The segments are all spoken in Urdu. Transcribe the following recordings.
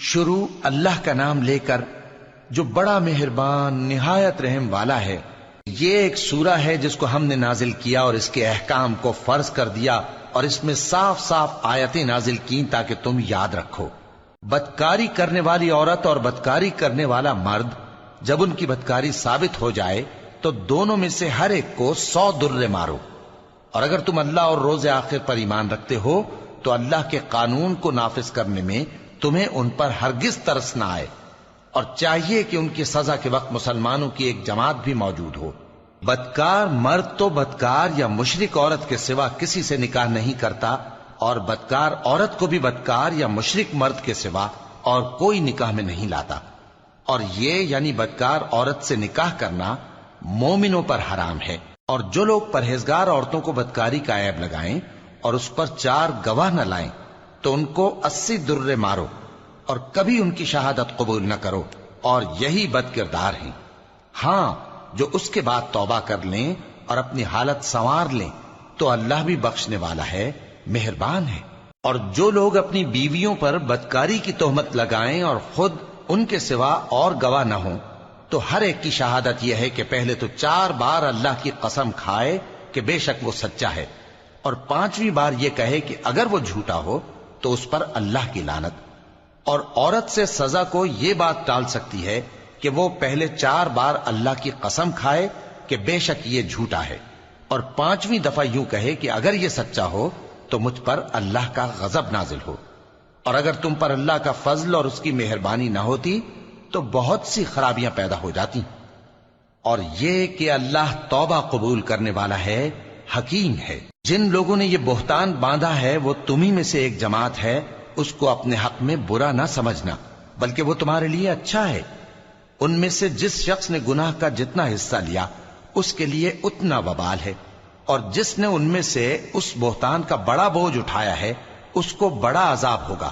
شروع اللہ کا نام لے کر جو بڑا مہربان نہایت رحم والا ہے۔ یہ ایک سورہ ہے جس کو ہم نے نازل کیا اور اس کے احکام کو فرض کر دیا اور اس میں صاف صاف آیتیں نازل کی تاکہ تم یاد رکھو۔ بدکاری کرنے والی عورت اور بدکاری کرنے والا مرد جب ان کی بدکاری ثابت ہو جائے تو دونوں میں سے ہر ایک کو 100 درے مارو، اور اگر تم اللہ اور روز آخر پر ایمان رکھتے ہو تو اللہ کے قانون کو نافذ کرنے میں تمہیں ان پر ہرگز ترس نہ آئے، اور چاہیے کہ ان کی سزا کے وقت مسلمانوں کی ایک جماعت بھی موجود ہو۔ بدکار مرد تو بدکار یا مشرک عورت کے سوا کسی سے نکاح نہیں کرتا، اور بدکار عورت کو بھی بدکار یا مشرک مرد کے سوا اور کوئی نکاح میں نہیں لاتا، اور یہ یعنی بدکار عورت سے نکاح کرنا مومنوں پر حرام ہے۔ اور جو لوگ پرہیزگار عورتوں کو بدکاری کا عیب لگائیں اور اس پر 4 گواہ نہ لائیں تو ان کو 80 درے مارو، اور کبھی ان کی شہادت قبول نہ کرو، اور یہی بد کردار ہیں۔ ہاں، جو اس کے بعد توبہ کر لیں اور اپنی حالت سنوار لیں تو اللہ بھی بخشنے والا ہے، مہربان ہے۔ اور جو لوگ اپنی بیویوں پر بدکاری کی تہمت لگائیں اور خود ان کے سوا اور گواہ نہ ہوں تو ہر ایک کی شہادت یہ ہے کہ پہلے تو 4 بار اللہ کی قسم کھائے کہ بے شک وہ سچا ہے، اور 5ویں بار یہ کہے کہ اگر وہ جھوٹا ہو تو اس پر اللہ کی لعنت۔ اور عورت سے سزا کو یہ بات ٹال سکتی ہے کہ وہ پہلے 4 بار اللہ کی قسم کھائے کہ بے شک یہ جھوٹا ہے، اور 5ویں دفعہ یوں کہے کہ اگر یہ سچا ہو تو مجھ پر اللہ کا غضب نازل ہو۔ اور اگر تم پر اللہ کا فضل اور اس کی مہربانی نہ ہوتی تو بہت سی خرابیاں پیدا ہو جاتی۔ اور یہ کہ اللہ توبہ قبول کرنے والا ہے، حکیم ہے۔ جن لوگوں نے یہ بہتان باندھا ہے وہ تمہیں میں سے ایک جماعت ہے، اس کو اپنے حق میں برا نہ سمجھنا، بلکہ وہ تمہارے لیے اچھا ہے۔ ان میں سے جس شخص نے گناہ کا جتنا حصہ لیا اس کے لیے اتنا وبال ہے، اور جس نے ان میں سے اس بہتان کا بڑا بوجھ اٹھایا ہے اس کو بڑا عذاب ہوگا۔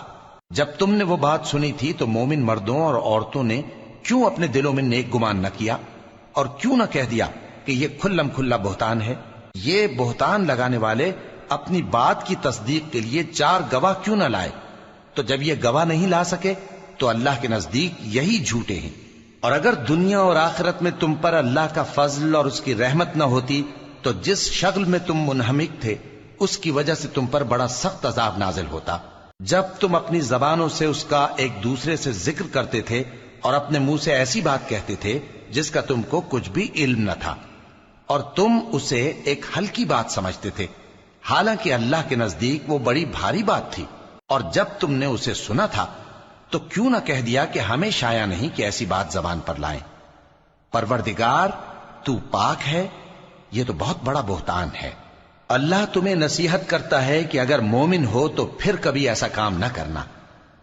جب تم نے وہ بات سنی تھی تو مومن مردوں اور عورتوں نے کیوں اپنے دلوں میں نیک گمان نہ کیا، اور کیوں نہ کہہ دیا کہ یہ کھلم کھلا بہتان ہے؟ یہ بہتان لگانے والے اپنی بات کی تصدیق کے لیے 4 گواہ کیوں نہ لائے؟ تو جب یہ گواہ نہیں لا سکے تو اللہ کے نزدیک یہی جھوٹے ہیں۔ اور اگر دنیا اور آخرت میں تم پر اللہ کا فضل اور اس کی رحمت نہ ہوتی تو جس شغل میں تم منہمک تھے اس کی وجہ سے تم پر بڑا سخت عذاب نازل ہوتا، جب تم اپنی زبانوں سے اس کا ایک دوسرے سے ذکر کرتے تھے اور اپنے منہ سے ایسی بات کہتے تھے جس کا تم کو کچھ بھی علم نہ تھا، اور تم اسے ایک ہلکی بات سمجھتے تھے، حالانکہ اللہ کے نزدیک وہ بڑی بھاری بات تھی۔ اور جب تم نے اسے سنا تھا تو کیوں نہ کہہ دیا کہ ہمیں شایع نہیں کہ ایسی بات زبان پر لائیں؟ پروردگار تو پاک ہے، یہ تو بہت بڑا بہتان ہے۔ اللہ تمہیں نصیحت کرتا ہے کہ اگر مومن ہو تو پھر کبھی ایسا کام نہ کرنا،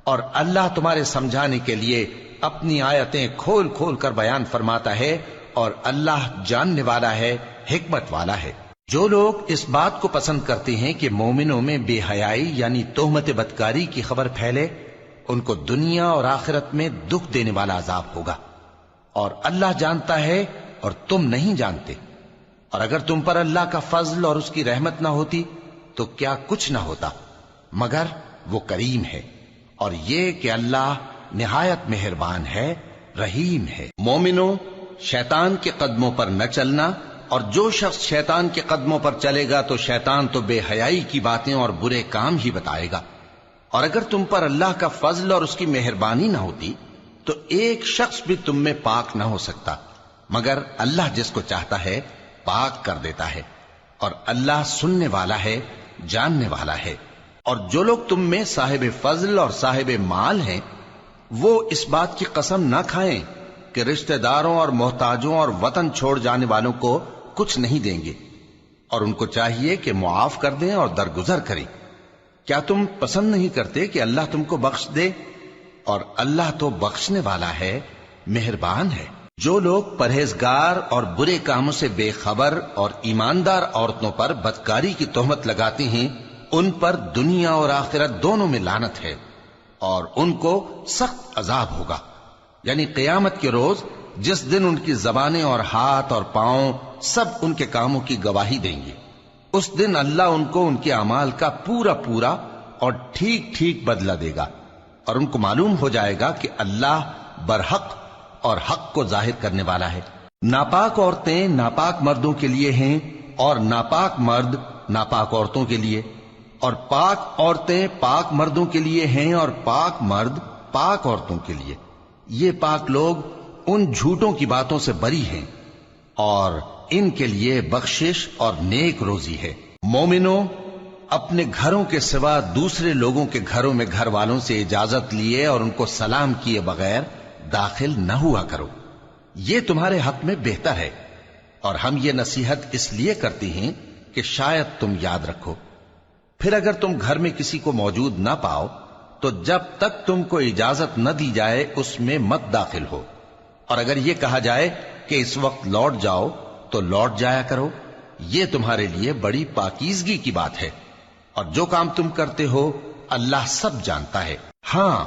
اور اللہ تمہارے سمجھانے کے لیے اپنی آیتیں کھول کھول کر بیان فرماتا ہے، اور اللہ جاننے والا ہے، حکمت والا ہے۔ جو لوگ اس بات کو پسند کرتے ہیں کہ مومنوں میں بے حیائی یعنی تہمت بدکاری کی خبر پھیلے، ان کو دنیا اور آخرت میں دکھ دینے والا عذاب ہوگا، اور اللہ جانتا ہے اور تم نہیں جانتے۔ اور اگر تم پر اللہ کا فضل اور اس کی رحمت نہ ہوتی تو کیا کچھ نہ ہوتا، مگر وہ کریم ہے، اور یہ کہ اللہ نہایت مہربان ہے، رحیم ہے۔ مومنوں، شیطان کے قدموں پر نہ چلنا، اور جو شخص شیطان کے قدموں پر چلے گا تو شیطان تو بے حیائی کی باتیں اور برے کام ہی بتائے گا۔ اور اگر تم پر اللہ کا فضل اور اس کی مہربانی نہ ہوتی تو ایک شخص بھی تم میں پاک نہ ہو سکتا، مگر اللہ جس کو چاہتا ہے پاک کر دیتا ہے، اور اللہ سننے والا ہے، جاننے والا ہے۔ اور جو لوگ تم میں صاحب فضل اور صاحب مال ہیں وہ اس بات کی قسم نہ کھائیں کہ رشتہ داروں اور محتاجوں اور وطن چھوڑ جانے والوں کو کچھ نہیں دیں گے، اور ان کو چاہیے کہ معاف کر دیں اور درگزر کریں۔ کیا تم پسند نہیں کرتے کہ اللہ تم کو بخش دے؟ اور اللہ تو بخشنے والا ہے، مہربان ہے۔ جو لوگ پرہیزگار اور برے کاموں سے بے خبر اور ایماندار عورتوں پر بدکاری کی تہمت لگاتے ہیں ان پر دنیا اور آخرت دونوں میں لعنت ہے، اور ان کو سخت عذاب ہوگا، یعنی قیامت کے روز جس دن ان کی زبانیں اور ہاتھ اور پاؤں سب ان کے کاموں کی گواہی دیں گے۔ اس دن اللہ ان کو ان کے اعمال کا پورا پورا اور ٹھیک ٹھیک بدلہ دے گا، اور ان کو معلوم ہو جائے گا کہ اللہ برحق اور حق کو ظاہر کرنے والا ہے۔ ناپاک عورتیں ناپاک مردوں کے لیے ہیں اور ناپاک مرد ناپاک عورتوں کے لیے، اور پاک عورتیں پاک مردوں کے لیے ہیں اور پاک مرد پاک عورتوں کے لیے۔ یہ پاک لوگ ان جھوٹوں کی باتوں سے بری ہیں اور ان کے لیے بخشش اور نیک روزی ہے۔ مومنوں، اپنے گھروں کے سوا دوسرے لوگوں کے گھروں میں گھر والوں سے اجازت لیے اور ان کو سلام کیے بغیر داخل نہ ہوا کرو، یہ تمہارے حق میں بہتر ہے، اور ہم یہ نصیحت اس لیے کرتے ہیں کہ شاید تم یاد رکھو۔ پھر اگر تم گھر میں کسی کو موجود نہ پاؤ تو جب تک تم کو اجازت نہ دی جائے اس میں مت داخل ہو، اور اگر یہ کہا جائے کہ اس وقت لوٹ جاؤ تو لوٹ جایا کرو، یہ تمہارے لیے بڑی پاکیزگی کی بات ہے، اور جو کام تم کرتے ہو اللہ سب جانتا ہے۔ ہاں،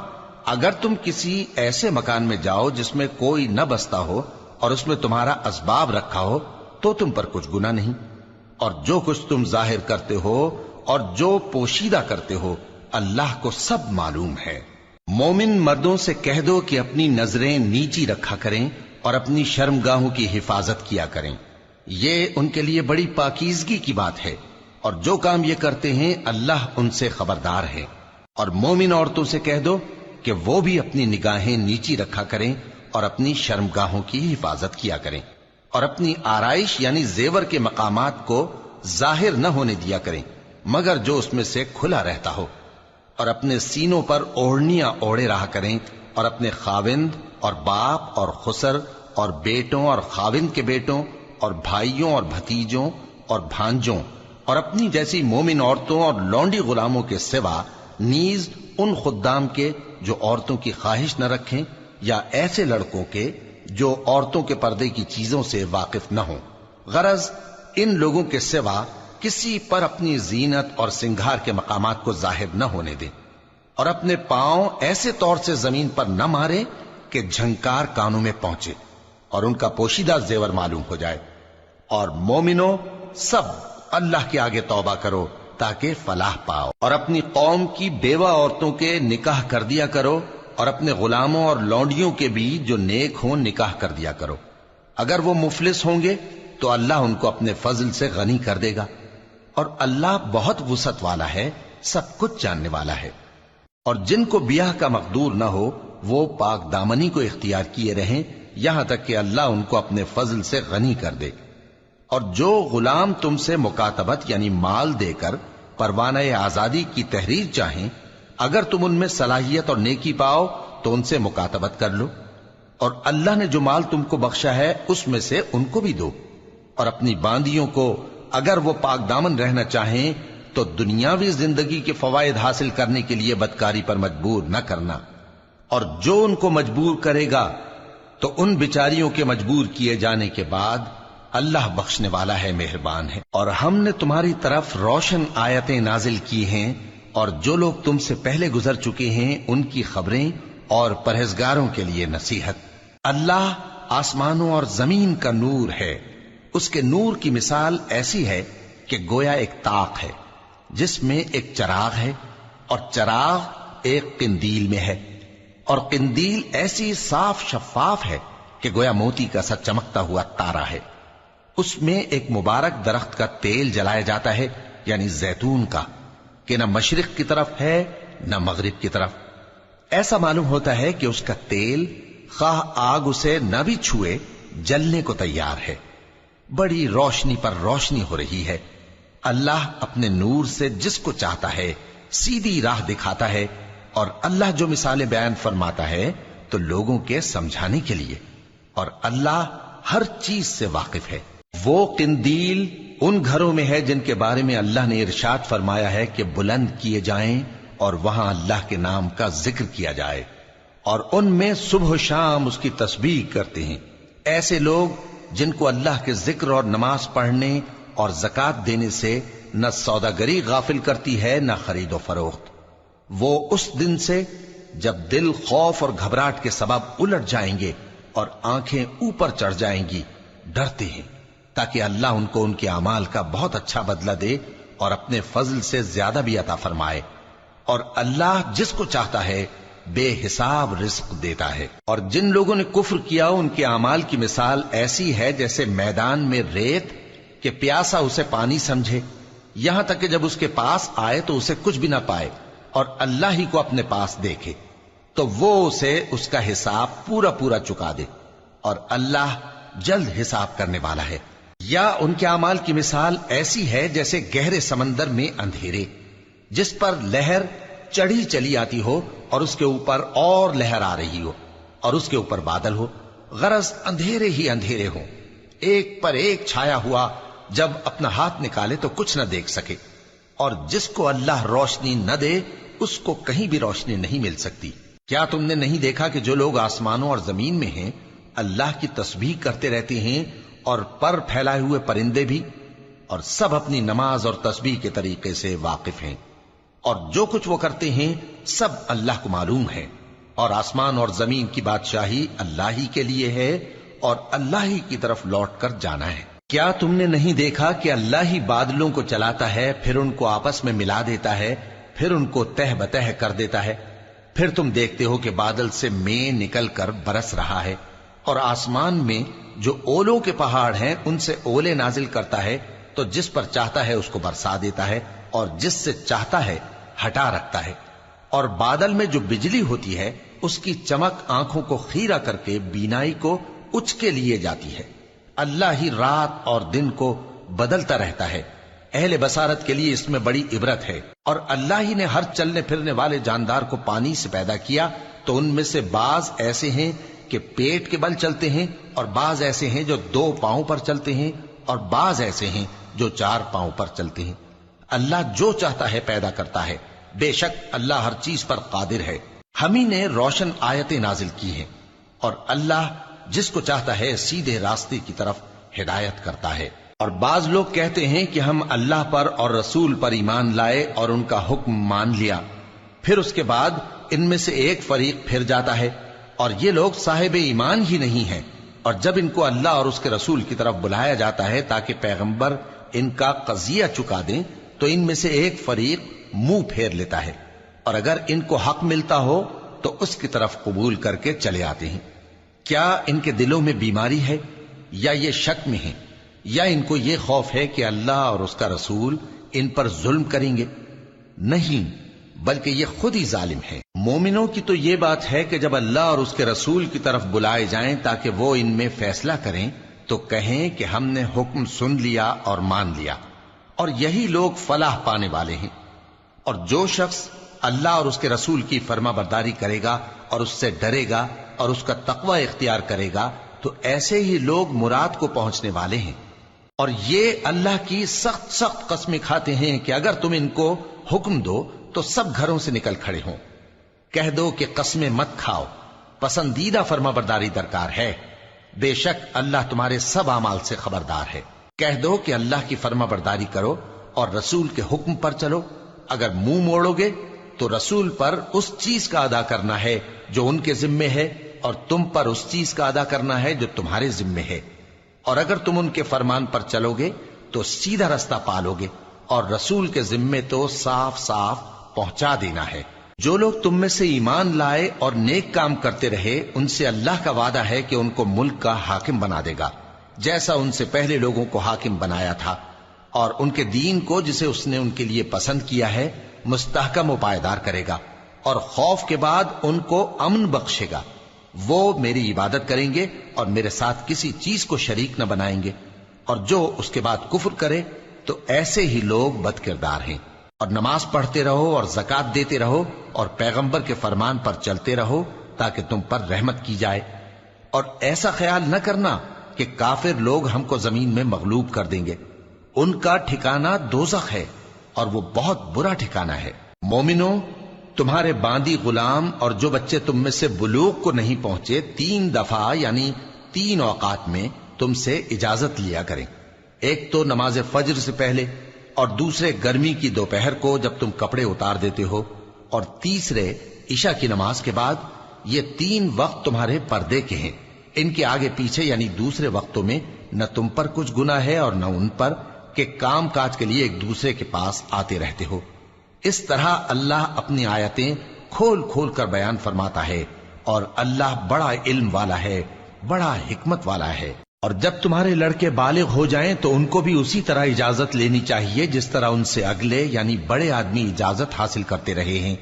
اگر تم کسی ایسے مکان میں جاؤ جس میں کوئی نہ بستا ہو اور اس میں تمہارا اسباب رکھا ہو تو تم پر کچھ گناہ نہیں، اور جو کچھ تم ظاہر کرتے ہو اور جو پوشیدہ کرتے ہو اللہ کو سب معلوم ہے۔ مومن مردوں سے کہہ دو کہ اپنی نظریں نیچی رکھا کریں اور اپنی شرمگاہوں کی حفاظت کیا کریں، یہ ان کے لیے بڑی پاکیزگی کی بات ہے، اور جو کام یہ کرتے ہیں اللہ ان سے خبردار ہے۔ اور مومن عورتوں سے کہہ دو کہ وہ بھی اپنی نگاہیں نیچی رکھا کریں اور اپنی شرمگاہوں کی حفاظت کیا کریں، اور اپنی آرائش یعنی زیور کے مقامات کو ظاہر نہ ہونے دیا کریں مگر جو اس میں سے کھلا رہتا ہو، اور اپنے سینوں پر اوڑھنیاں اوڑھے رہا کریں، اور اپنے خاوند اور باپ اور خسر اور بیٹوں اور خاوند کے بیٹوں اور بھائیوں اور بھتیجوں اور بھانجوں اور اپنی جیسی مومن عورتوں اور لونڈی غلاموں کے سوا نیز ان خدام کے جو عورتوں کی خواہش نہ رکھیں، یا ایسے لڑکوں کے جو عورتوں کے پردے کی چیزوں سے واقف نہ ہوں۔ غرض ان لوگوں کے سوا کسی پر اپنی زینت اور سنگھار کے مقامات کو ظاہر نہ ہونے دیں، اور اپنے پاؤں ایسے طور سے زمین پر نہ مارے کہ جھنکار کانوں میں پہنچے اور ان کا پوشیدہ زیور معلوم ہو جائے۔ اور مومنوں، سب اللہ کے آگے توبہ کرو تاکہ فلاح پاؤ، اور اپنی قوم کی بیوہ عورتوں کے نکاح کر دیا کرو، اور اپنے غلاموں اور لونڈیوں کے بھی جو نیک ہوں نکاح کر دیا کرو۔ اگر وہ مفلس ہوں گے تو اللہ ان کو اپنے فضل سے غنی کر دے گا، اور اللہ بہت وسعت والا ہے، سب کچھ جاننے والا ہے۔ اور جن کو بیاہ کا مقدور نہ ہو وہ پاک دامنی کو اختیار کیے رہیں یہاں تک کہ اللہ ان کو اپنے فضل سے غنی کر دے۔ اور جو غلام تم سے مکاتبت یعنی مال دے کر پروانہ آزادی کی تحریر چاہیں، اگر تم ان میں صلاحیت اور نیکی پاؤ تو ان سے مکاتبت کر لو، اور اللہ نے جو مال تم کو بخشا ہے اس میں سے ان کو بھی دو۔ اور اپنی باندیوں کو اگر وہ پاک دامن رہنا چاہیں تو دنیاوی زندگی کے فوائد حاصل کرنے کے لیے بدکاری پر مجبور نہ کرنا، اور جو ان کو مجبور کرے گا تو ان بیچاریوں کے مجبور کیے جانے کے بعد اللہ بخشنے والا ہے، مہربان ہے۔ اور ہم نے تمہاری طرف روشن آیتیں نازل کی ہیں، اور جو لوگ تم سے پہلے گزر چکے ہیں ان کی خبریں اور پرہیزگاروں کے لیے نصیحت۔ اللہ آسمانوں اور زمین کا نور ہے، اس کے نور کی مثال ایسی ہے کہ گویا ایک طاق ہے جس میں ایک چراغ ہے، اور چراغ ایک قندیل میں ہے، اور قندیل ایسی صاف شفاف ہے کہ گویا موتی کا سا چمکتا ہوا تارا ہے۔ اس میں ایک مبارک درخت کا تیل جلایا جاتا ہے یعنی زیتون کا، کہ نہ مشرق کی طرف ہے نہ مغرب کی طرف۔ ایسا معلوم ہوتا ہے کہ اس کا تیل خواہ آگ اسے نہ بھی چھوئے جلنے کو تیار ہے، بڑی روشنی پر روشنی ہو رہی ہے۔ اللہ اپنے نور سے جس کو چاہتا ہے سیدھی راہ دکھاتا ہے، اور اللہ جو مثالیں بیان فرماتا ہے تو لوگوں کے سمجھانے کے لیے، اور اللہ ہر چیز سے واقف ہے۔ وہ قندیل ان گھروں میں ہے جن کے بارے میں اللہ نے ارشاد فرمایا ہے کہ بلند کیے جائیں اور وہاں اللہ کے نام کا ذکر کیا جائے، اور ان میں صبح و شام اس کی تسبیح کرتے ہیں۔ ایسے لوگ جن کو اللہ کے ذکر اور نماز پڑھنے اور زکوٰۃ دینے سے نہ سوداگری غافل کرتی ہے نہ خرید و فروخت، وہ اس دن سے جب دل خوف اور گھبراہٹ کے سبب الٹ جائیں گے اور آنکھیں اوپر چڑھ جائیں گی ڈرتے ہیں، تاکہ اللہ ان کو ان کے اعمال کا بہت اچھا بدلہ دے اور اپنے فضل سے زیادہ بھی عطا فرمائے۔ اور اللہ جس کو چاہتا ہے بے حساب رزق دیتا ہے۔ اور جن لوگوں نے کفر کیا ان کے اعمال کی مثال ایسی ہے جیسے میدان میں ریت کہ پیاسا اسے پانی سمجھے، یہاں تک کہ جب اس کے پاس آئے تو اسے کچھ بھی نہ پائے اور اللہ ہی کو اپنے پاس دیکھے تو وہ اسے اس کا حساب پورا پورا چکا دے، اور اللہ جلد حساب کرنے والا ہے۔ یا ان کے اعمال کی مثال ایسی ہے جیسے گہرے سمندر میں اندھیرے جس پر لہر چڑھی چلی آتی ہو اور اس کے اوپر اور لہر آ رہی ہو اور اس کے اوپر بادل ہو، غرض اندھیرے ہی اندھیرے ہوں، ایک پر ایک چھایا ہوا، جب اپنا ہاتھ نکالے تو کچھ نہ دیکھ سکے، اور جس کو اللہ روشنی نہ دے اس کو کہیں بھی روشنی نہیں مل سکتی۔ کیا تم نے نہیں دیکھا کہ جو لوگ آسمانوں اور زمین میں ہیں اللہ کی تسبیح کرتے رہتے ہیں، اور پر پھیلائے ہوئے پرندے بھی، اور سب اپنی نماز اور تسبیح کے طریقے سے واقف ہیں، اور جو کچھ وہ کرتے ہیں سب اللہ کو معلوم ہے، اور آسمان اور زمین کی بادشاہی اللہ ہی کے لیے ہے اور اللہ ہی کی طرف لوٹ کر جانا ہے۔ کیا تم نے نہیں دیکھا کہ اللہ ہی بادلوں کو چلاتا ہے، پھر ان کو آپس میں ملا دیتا ہے، پھر ان کو تہ بتہ کر دیتا ہے، پھر تم دیکھتے ہو کہ بادل سے مے نکل کر برس رہا ہے، اور آسمان میں جو اولوں کے پہاڑ ہیں ان سے اولے نازل کرتا ہے، تو جس پر چاہتا ہے اس کو برسا دیتا ہے اور جس سے چاہتا ہے ہٹا رکھتا ہے۔ اور بادل میں جو بجلی ہوتی ہے اس کی چمک آنکھوں کو خیرہ کر کے بینائی کو اچکے لیے جاتی ہے۔ اللہ ہی رات اور دن کو بدلتا رہتا ہے، اہل بصارت کے لیے اس میں بڑی عبرت ہے۔ اور اللہ ہی نے ہر چلنے پھرنے والے جاندار کو پانی سے پیدا کیا، تو ان میں سے بعض ایسے ہیں کہ پیٹ کے بل چلتے ہیں، اور بعض ایسے ہیں جو 2 پاؤں پر چلتے ہیں، اور بعض ایسے ہیں جو 4 پاؤں پر چلتے ہیں۔ اللہ جو چاہتا ہے پیدا کرتا ہے، بے شک اللہ ہر چیز پر قادر ہے۔ ہم ہی نے روشن آیتیں نازل کی ہیں، اور اللہ جس کو چاہتا ہے سیدھے راستے کی طرف ہدایت کرتا ہے۔ اور بعض لوگ کہتے ہیں کہ ہم اللہ پر اور رسول پر ایمان لائے اور ان کا حکم مان لیا، پھر اس کے بعد ان میں سے ایک فریق پھر جاتا ہے، اور یہ لوگ صاحب ایمان ہی نہیں ہیں، اور جب ان کو اللہ اور اس کے رسول کی طرف بلایا جاتا ہے تاکہ پیغمبر ان کا قضیہ چکا دیں تو ان میں سے ایک فریق منہ پھیر لیتا ہے، اور اگر ان کو حق ملتا ہو تو اس کی طرف قبول کر کے چلے آتے ہیں۔ کیا ان کے دلوں میں بیماری ہے یا یہ شک میں ہیں، یا ان کو یہ خوف ہے کہ اللہ اور اس کا رسول ان پر ظلم کریں گے؟ نہیں، بلکہ یہ خود ہی ظالم ہے۔ مومنوں کی تو یہ بات ہے کہ جب اللہ اور اس کے رسول کی طرف بلائے جائیں تاکہ وہ ان میں فیصلہ کریں تو کہیں کہ ہم نے حکم سن لیا اور مان لیا، اور یہی لوگ فلاح پانے والے ہیں۔ اور جو شخص اللہ اور اس کے رسول کی فرما برداری کرے گا اور اس سے ڈرے گا اور اس کا تقوی اختیار کرے گا تو ایسے ہی لوگ مراد کو پہنچنے والے ہیں۔ اور یہ اللہ کی سخت سخت قسمیں کھاتے ہیں کہ اگر تم ان کو حکم دو تو سب گھروں سے نکل کھڑے ہوں۔ کہہ دو کہ قسمیں مت کھاؤ، پسندیدہ فرما برداری درکار ہے، بے شک اللہ تمہارے سب اعمال سے خبردار ہے۔ کہہ دو کہ اللہ کی فرما برداری کرو اور رسول کے حکم پر چلو، اگر منہ موڑو گے تو رسول پر اس چیز کا ادا کرنا ہے جو ان کے ذمے ہے، اور تم پر اس چیز کا ادا کرنا ہے جو تمہارے ذمے ہے، اور اگر تم ان کے فرمان پر چلو گے تو سیدھا رستہ پالو گے، اور رسول کے ذمے تو صاف صاف پہنچا دینا ہے۔ جو لوگ تم میں سے ایمان لائے اور نیک کام کرتے رہے ان سے اللہ کا وعدہ ہے کہ ان کو ملک کا حاکم بنا دے گا، جیسا ان سے پہلے لوگوں کو حاکم بنایا تھا، اور ان کے دین کو جسے اس نے ان کے لیے پسند کیا ہے مستحکم و پائیدار کرے گا، اور خوف کے بعد ان کو امن بخشے گا۔ وہ میری عبادت کریں گے اور میرے ساتھ کسی چیز کو شریک نہ بنائیں گے، اور جو اس کے بعد کفر کرے تو ایسے ہی لوگ بد کردار ہیں۔ اور نماز پڑھتے رہو اور زکوٰۃ دیتے رہو اور پیغمبر کے فرمان پر چلتے رہو تاکہ تم پر رحمت کی جائے، اور ایسا خیال نہ کرنا کہ کافر لوگ ہم کو زمین میں مغلوب کر دیں گے، ان کا ٹھکانہ دوزخ ہے اور وہ بہت برا ٹھکانہ ہے۔ مومنوں، تمہارے باندی غلام اور جو بچے تم میں سے بلوغ کو نہیں پہنچے 3 دفعہ یعنی 3 اوقات میں تم سے اجازت لیا کریں، ایک تو نماز فجر سے پہلے، اور دوسرے گرمی کی دوپہر کو جب تم کپڑے اتار دیتے ہو، اور تیسرے عشاء کی نماز کے بعد۔ یہ 3 وقت تمہارے پردے کے ہیں، ان کے آگے پیچھے یعنی دوسرے وقتوں میں نہ تم پر کچھ گناہ ہے اور نہ ان پر کہ کام کاج کے لیے ایک دوسرے کے پاس آتے رہتے ہو۔ اس طرح اللہ اپنی آیتیں کھول کھول کر بیان فرماتا ہے، اور اللہ بڑا علم والا ہے، بڑا حکمت والا ہے۔ اور جب تمہارے لڑکے بالغ ہو جائیں تو ان کو بھی اسی طرح اجازت لینی چاہیے جس طرح ان سے اگلے یعنی بڑے آدمی اجازت حاصل کرتے رہے ہیں۔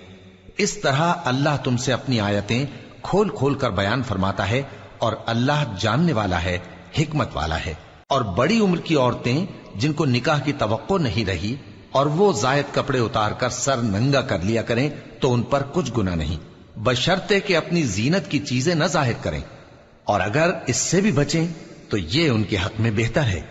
اس طرح اللہ تم سے اپنی آیتیں کھول کھول کر بیان فرماتا ہے، اور اللہ جاننے والا ہے، حکمت والا ہے۔ اور بڑی عمر کی عورتیں جن کو نکاح کی توقع نہیں رہی اور وہ زائد کپڑے اتار کر سر ننگا کر لیا کریں تو ان پر کچھ گناہ نہیں، بشرطے کہ اپنی زینت کی چیزیں نہ ظاہر کریں، اور اگر اس سے بھی بچیں تو یہ ان کے حق میں بہتر ہے،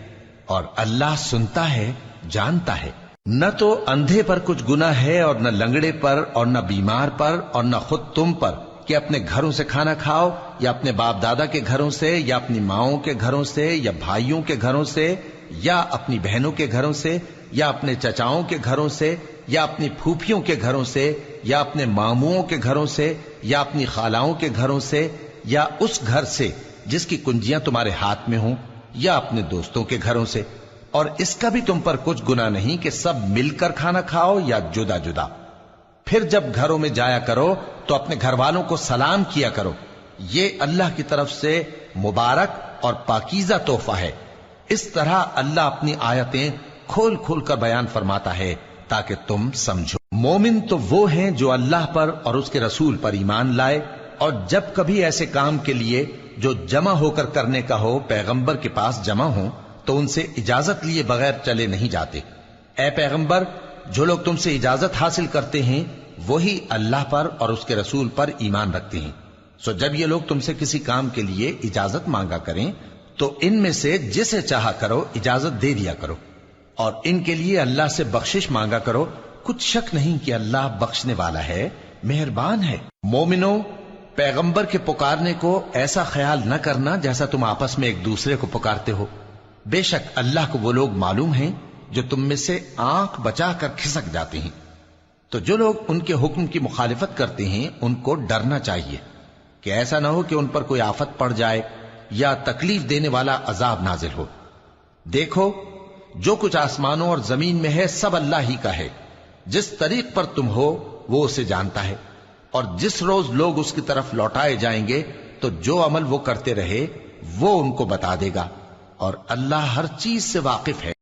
اور اللہ سنتا ہے، جانتا ہے۔ نہ تو اندھے پر کچھ گناہ ہے، اور نہ لنگڑے پر، اور نہ بیمار پر، اور نہ خود تم پر کہ اپنے گھروں سے کھانا کھاؤ، یا اپنے باپ دادا کے گھروں سے، یا اپنی ماؤں کے گھروں سے، یا بھائیوں کے گھروں سے، یا اپنی بہنوں کے گھروں سے، یا اپنے چچاؤں کے گھروں سے، یا اپنی پھوپھیوں کے گھروں سے، یا اپنے ماموؤں کے گھروں سے، یا اپنی خالاؤں کے گھروں سے، یا اس گھر سے جس کی کنجیاں تمہارے ہاتھ میں ہوں، یا اپنے دوستوں کے گھروں سے۔ اور اس کا بھی تم پر کچھ گناہ نہیں کہ سب مل کر کھانا کھاؤ یا جدا جدا۔ پھر جب گھروں میں جایا کرو تو اپنے گھر والوں کو سلام کیا کرو، یہ اللہ کی طرف سے مبارک اور پاکیزہ تحفہ ہے۔ اس طرح اللہ اپنی آیتیں کھول کھول کر بیان فرماتا ہے تاکہ تم سمجھو۔ مومن تو وہ ہیں جو اللہ پر اور اس کے رسول پر ایمان لائے، اور جب کبھی ایسے کام کے لیے جو جمع ہو کر کرنے کا ہو پیغمبر کے پاس جمع ہوں تو ان سے اجازت لیے بغیر چلے نہیں جاتے۔ اے پیغمبر، جو لوگ تم سے اجازت حاصل کرتے ہیں وہی اللہ پر اور اس کے رسول پر ایمان رکھتے ہیں، سو جب یہ لوگ تم سے کسی کام کے لیے اجازت مانگا کریں تو ان میں سے جسے چاہا کرو اجازت دے دیا کرو، اور ان کے لیے اللہ سے بخشش مانگا کرو، کچھ شک نہیں کہ اللہ بخشنے والا ہے، مہربان ہے۔ مومنو، پیغمبر کے پکارنے کو ایسا خیال نہ کرنا جیسا تم آپس میں ایک دوسرے کو پکارتے ہو، بے شک اللہ کو وہ لوگ معلوم ہیں جو تم میں سے آنکھ بچا کر کھسک جاتے ہیں۔ تو جو لوگ ان کے حکم کی مخالفت کرتے ہیں ان کو ڈرنا چاہیے کہ ایسا نہ ہو کہ ان پر کوئی آفت پڑ جائے یا تکلیف دینے والا عذاب نازل ہو۔ دیکھو، جو کچھ آسمانوں اور زمین میں ہے سب اللہ ہی کا ہے، جس طریق پر تم ہو وہ اسے جانتا ہے، اور جس روز لوگ اس کی طرف لوٹائے جائیں گے تو جو عمل وہ کرتے رہے وہ ان کو بتا دے گا، اور اللہ ہر چیز سے واقف ہے۔